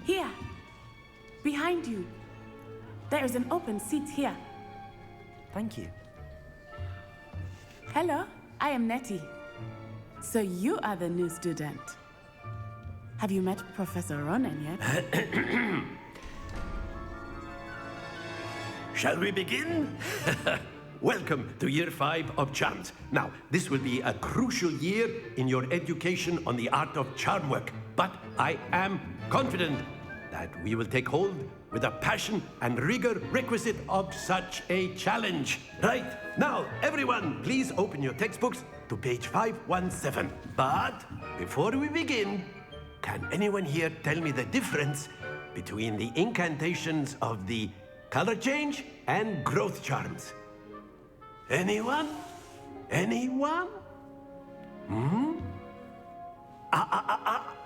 Here. Behind you. There is an open seat here. Thank you. Hello, I am Nettie. So you are the new student. Have you met Professor Ronan yet? Shall we begin? Welcome to Year 5 of Charms. Now, this will be a crucial year in your education on the art of charm work, but I am confident that we will take hold with the passion and rigor requisite of such a challenge. Right, now, everyone, please open your textbooks to page 517. But before we begin, can anyone here tell me the difference between the incantations of the color change and growth charms? Anyone? Anyone?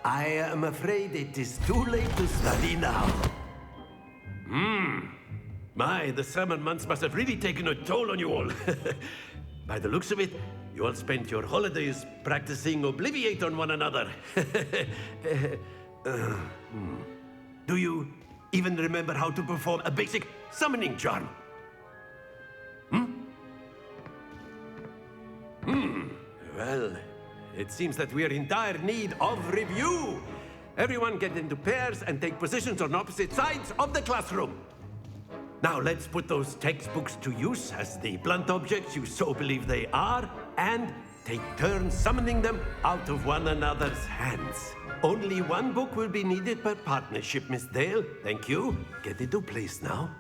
I am afraid it is too late to study now. My, the summer months must have really taken a toll on you all. By the looks of it, you all spent your holidays practicing Obliviate on one another. Do you even remember how to perform a basic summoning charm? Well, it seems that we are in dire need of review. Everyone get into pairs and take positions on opposite sides of the classroom. Now let's put those textbooks to use as the blunt objects you so believe they are, and take turns summoning them out of one another's hands. Only one book will be needed per partnership, Miss Dale. Thank you. Get into place now.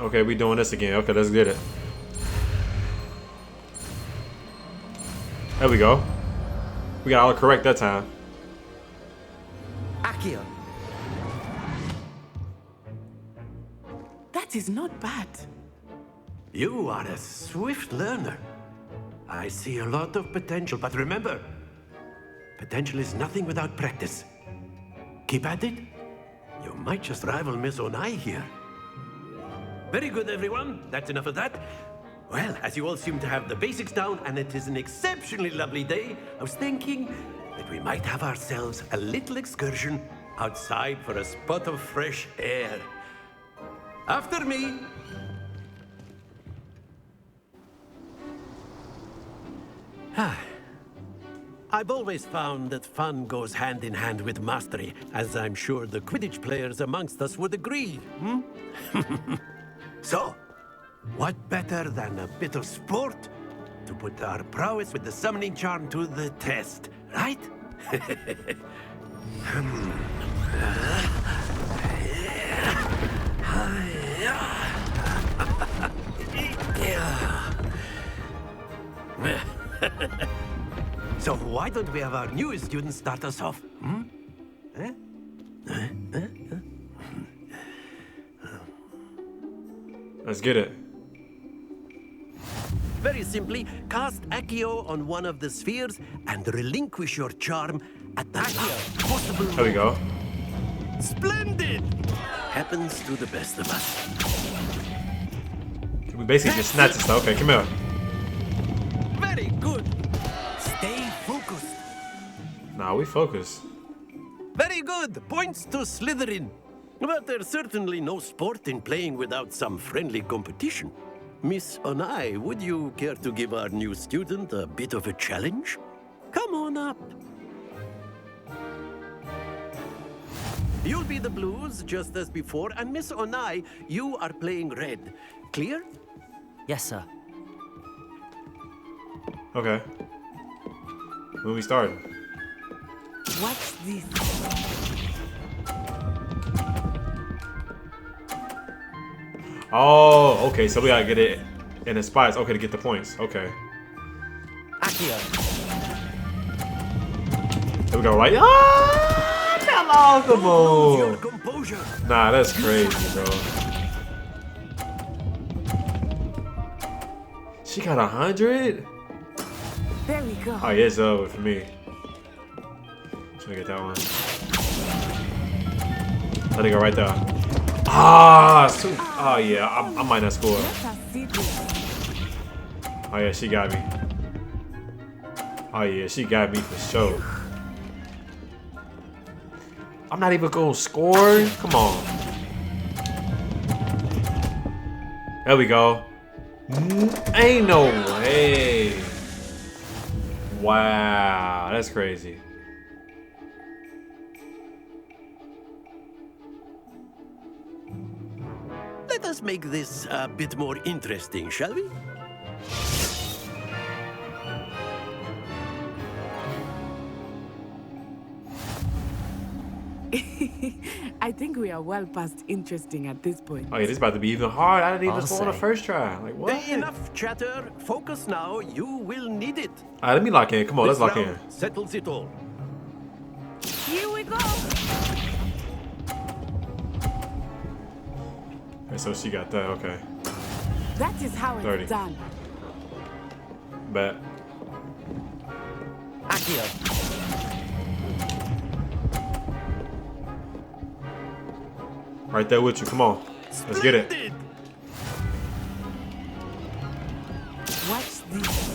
Okay, we doing this again. Okay, let's get it. There we go. We got all correct that time. Accio. That is not bad. You are a swift learner. I see a lot of potential, but remember, potential is nothing without practice. Keep at it. You might just rival Miss Onai here. Very good, everyone. That's enough of that. Well, as you all seem to have the basics down, and it is an exceptionally lovely day, I was thinking that we might have ourselves a little excursion outside for a spot of fresh air. After me. I've always found that fun goes hand in hand with mastery, as I'm sure the Quidditch players amongst us would agree. So, what better than a bit of sport to put our prowess with the summoning charm to the test, right? So why don't we have our newest student start us off? Let's get it. Very simply, cast Accio on one of the spheres and relinquish your charm at the last possible moment. There we go. Splendid! Happens to the best of us. We basically just snatched this stuff. Okay, come here. Very good. Stay focused. Nah, we focus. Very good. Points to Slytherin. But there's certainly no sport in playing without some friendly competition. Miss Onai, would you care to give our new student a bit of a challenge? Come on up. You'll be the blues, just as before, and Miss Onai, you are playing red. Clear? Yes, sir. Okay. When we start. What's this? Oh, okay. So we gotta get it in the spots. Okay, to get the points. Okay. Accio. There we go. Right. Ah, hello, the Your moon. composure. Nah, that's crazy, bro. She got 100. There we go. Oh, yeah, it's over for me. Trying to get that one. Let it go right there. Ah, so, oh yeah, I might not score. Let us see this. Oh yeah, she got me. Oh yeah, she got me for sure. I'm not even gonna score. Come on. There we go. Ain't no way. Wow, that's crazy. Let us make this a bit more interesting, shall we? I think we are well past interesting at this point. Oh yeah, this is about to be even hard. I didn't even I'll score on the say. first try. Like what? Enough chatter. Focus now. You will need it. Alright, let me lock in. Come on, let's This lock in. round settles it all. Here we go. Okay, so she got that. Okay, That is how it's 30. done. bet. Accio. Right there with you. Come on, let's get it. Splendid. Watch this.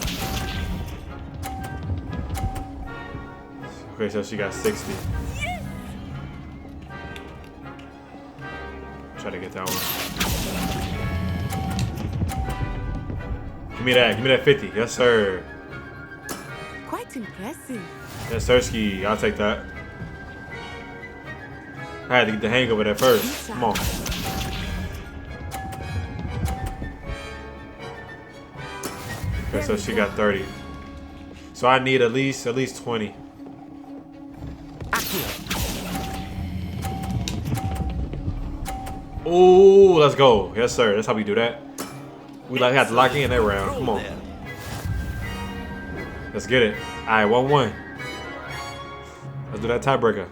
Okay, so she got 60. Try to get that one. Give me that. Give me that 50. Yes, sir. Quite impressive. Yes, sirski. I'll take that. I had to get the hang of it at first. Come on. Okay, so she got 30. So I need at least 20. Accio. Oh, let's go. Yes, sir. That's how we do that. We like have to lock in that round. Come on. There. Let's get it. All right, 1-1. Let's do that tiebreaker.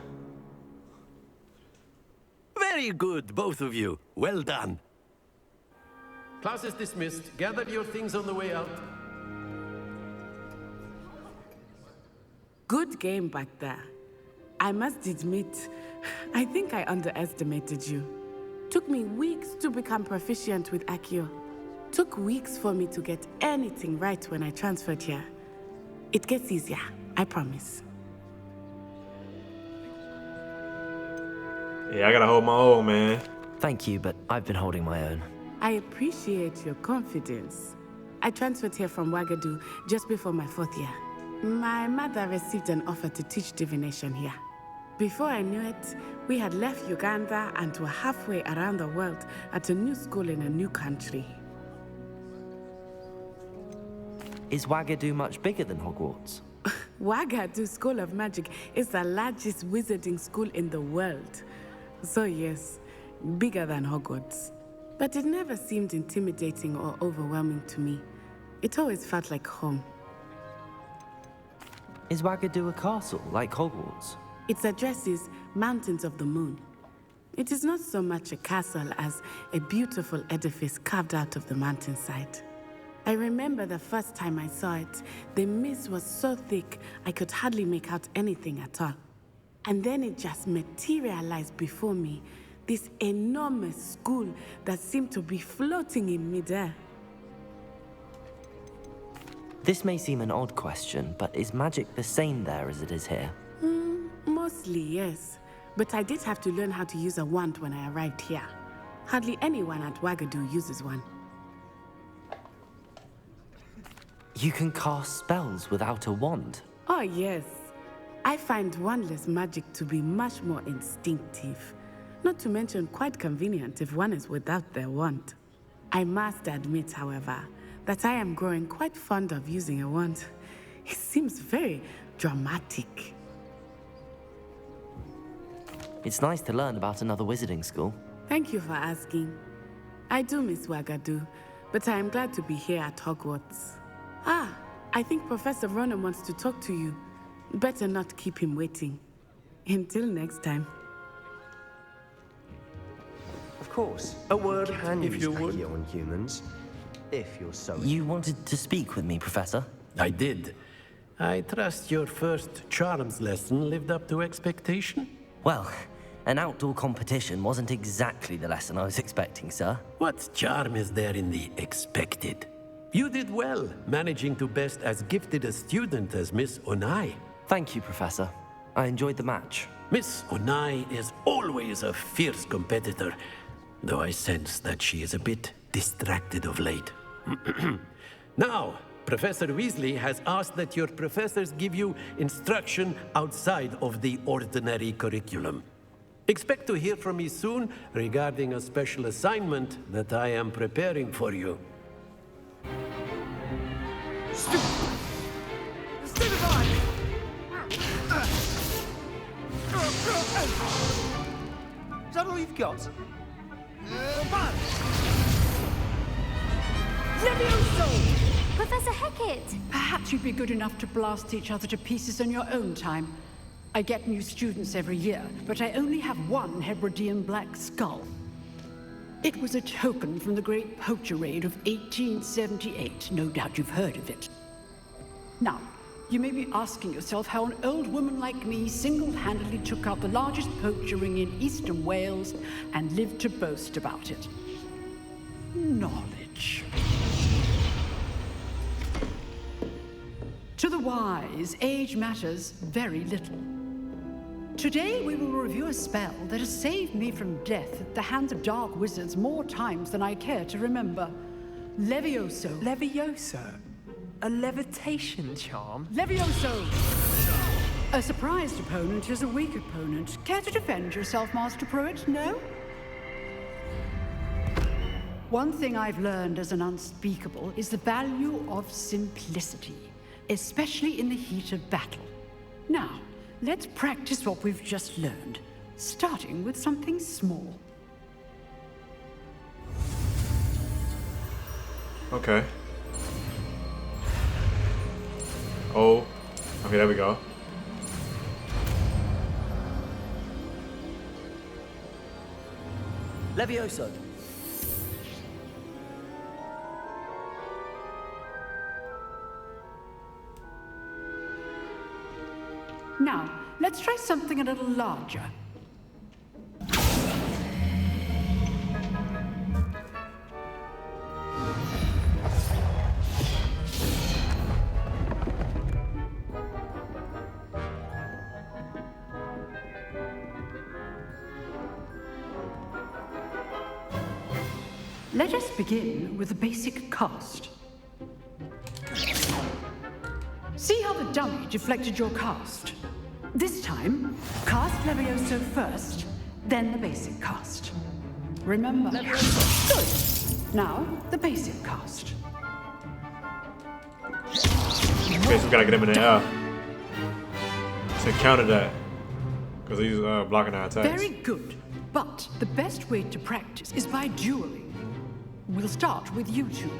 Very good, both of you. Well done. Class is dismissed. Gather your things on the way out. Good game back there. I must admit, I think I underestimated you. Took me weeks to become proficient with Accio. Took weeks for me to get anything right when I transferred here. It gets easier, I promise. Yeah, I gotta hold my own, man. Thank you, but I've been holding my own. I appreciate your confidence. I transferred here from Wagadu just before my 4th year. My mother received an offer to teach divination here. Before I knew it, we had left Uganda and were halfway around the world at a new school in a new country. Is Wagadu much bigger than Hogwarts? Wagadu School of Magic is the largest wizarding school in the world. So yes, bigger than Hogwarts. But it never seemed intimidating or overwhelming to me. It always felt like home. Is Wagadu a castle, like Hogwarts? Its address is Mountains of the Moon. It is not so much a castle as a beautiful edifice carved out of the mountainside. I remember the first time I saw it, the mist was so thick I could hardly make out anything at all. And then it just materialized before me, this enormous school that seemed to be floating in midair. This may seem an odd question, but is magic the same there as it is here? Mostly, yes. But I did have to learn how to use a wand when I arrived here. Hardly anyone at Wagadu uses one. You can cast spells without a wand. Oh, yes. I find wandless magic to be much more instinctive. Not to mention quite convenient if one is without their wand. I must admit, however, that I am growing quite fond of using a wand. It seems very dramatic. It's nice to learn about another wizarding school. Thank you for asking. I do miss Wagadu, but I am glad to be here at Hogwarts. Ah, I think Professor Ronan wants to talk to you. Better not keep him waiting. Until next time. Of course. A word, Can if use you would. Accio on humans, if you're so. You wanted to speak with me, Professor? I did. I trust your first charms lesson lived up to expectation? Well, an outdoor competition wasn't exactly the lesson I was expecting, sir. What charm is there in the expected? You did well, managing to best as gifted a student as Miss Onai. Thank you, Professor. I enjoyed the match. Miss Onai is always a fierce competitor, though I sense that she is a bit distracted of late. Now, Professor Weasley has asked that your professors give you instruction outside of the ordinary curriculum. Expect to hear from me soon regarding a special assignment that I am preparing for you. Is that all you've got? Levioso! Professor Hecat! Perhaps you'd be good enough to blast each other to pieces on your own time. I get new students every year, but I only have one Hebridean black skull. It was a token from the Great Poacher Raid of 1878. No doubt you've heard of it. Now, you may be asking yourself how an old woman like me single-handedly took out the largest poacher ring in eastern Wales and lived to boast about it. Knowledge. To the wise, age matters very little. Today we will review a spell that has saved me from death at the hands of dark wizards more times than I care to remember. Levioso. Levioso? A levitation charm? Levioso! A surprised opponent is a weak opponent. Care to defend yourself, Master Pruitt? No? One thing I've learned as an unspeakable is the value of simplicity, especially in the heat of battle. Now, let's practice what we've just learned, starting with something small. Okay. Oh. Okay, there we go. Levioso. Now, let's try something a little larger. Let us begin with the basic cast. See how the dummy deflected your cast? This time, cast Levioso first, then the basic cast. Remember? Good. Now, the basic cast. Okay, so we gotta get him in the air. So counter that. Because he's blocking our attacks. Very good. But the best way to practice is by dueling. We'll start with you two.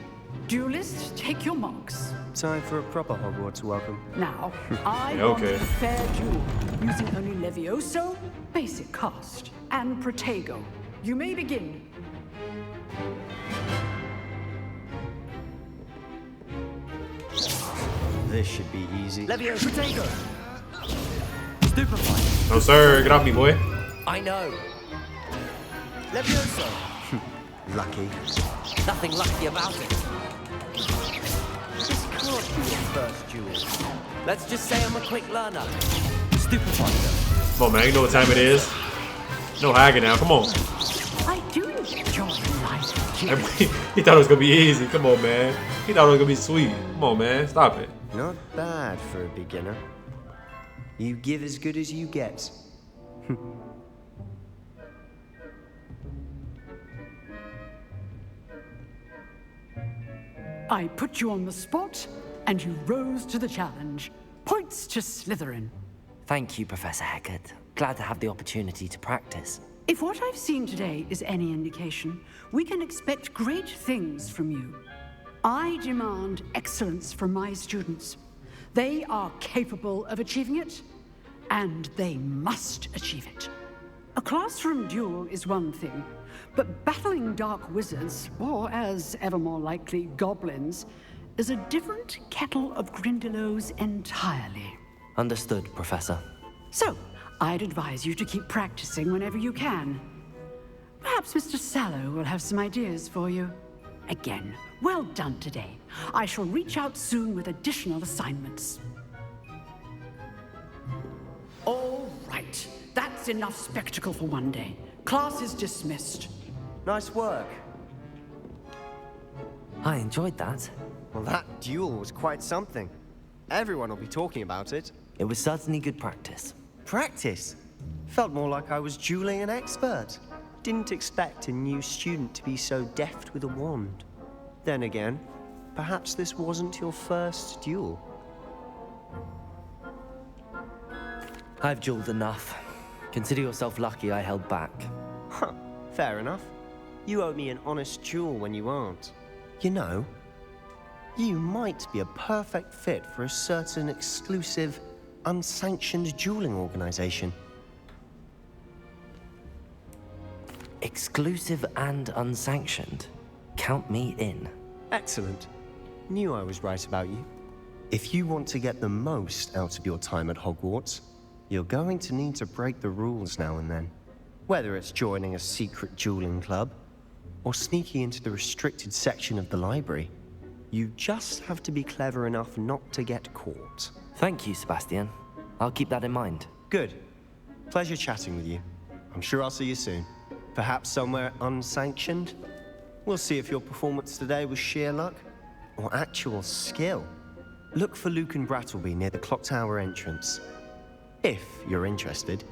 Duelists, take your marks. Time for a proper Hogwarts welcome. Now, I Yeah, want okay. a fair duel, using only Levioso, basic cast, and Protego. You may begin. This should be easy. Levioso! Protego! Stupefy! No, sir. Get off me, boy. I know! Levioso! Lucky. Nothing lucky about it. This can't be your first duel. Let's just say I'm a quick learner. Stupefy! Come on, man. You know what time it is. No hagging now. Come on. I do enjoy life. He thought it was gonna be easy. Come on, man. He thought it was gonna be sweet. Come on, man. Stop it. Not bad for a beginner. You give as good as you get. I put you on the spot, and you rose to the challenge. Points to Slytherin. Thank you, Professor Hecat. Glad to have the opportunity to practice. If what I've seen today is any indication, we can expect great things from you. I demand excellence from my students. They are capable of achieving it, and they must achieve it. A classroom duel is one thing, but battling dark wizards, or as ever more likely, goblins, is a different kettle of Grindylows entirely. Understood, Professor. So, I'd advise you to keep practicing whenever you can. Perhaps Mr. Sallow will have some ideas for you. again. Well done today. I shall reach out soon with additional assignments. All right. That's enough spectacle for one day. Class is dismissed. Nice work. I enjoyed that. Well, that duel was quite something. Everyone will be talking about it. It was certainly good practice. Practice? Felt more like I was dueling an expert. Didn't expect a new student to be so deft with a wand. Then again, perhaps this wasn't your first duel. I've dueled enough. Consider yourself lucky I held back. Huh, fair enough. You owe me an honest duel when you aren't. You know, you might be a perfect fit for a certain exclusive, unsanctioned dueling organization. Exclusive and unsanctioned. Count me in. Excellent. Knew I was right about you. If you want to get the most out of your time at Hogwarts, you're going to need to break the rules now and then. Whether it's joining a secret dueling club, or sneaking into the restricted section of the library, you just have to be clever enough not to get caught. Thank you, Sebastian. I'll keep that in mind. Good. Pleasure chatting with you. I'm sure I'll see you soon. Perhaps somewhere unsanctioned? We'll see if your performance today was sheer luck or actual skill. Look for Luke and Brattleby near the clock tower entrance. If you're interested,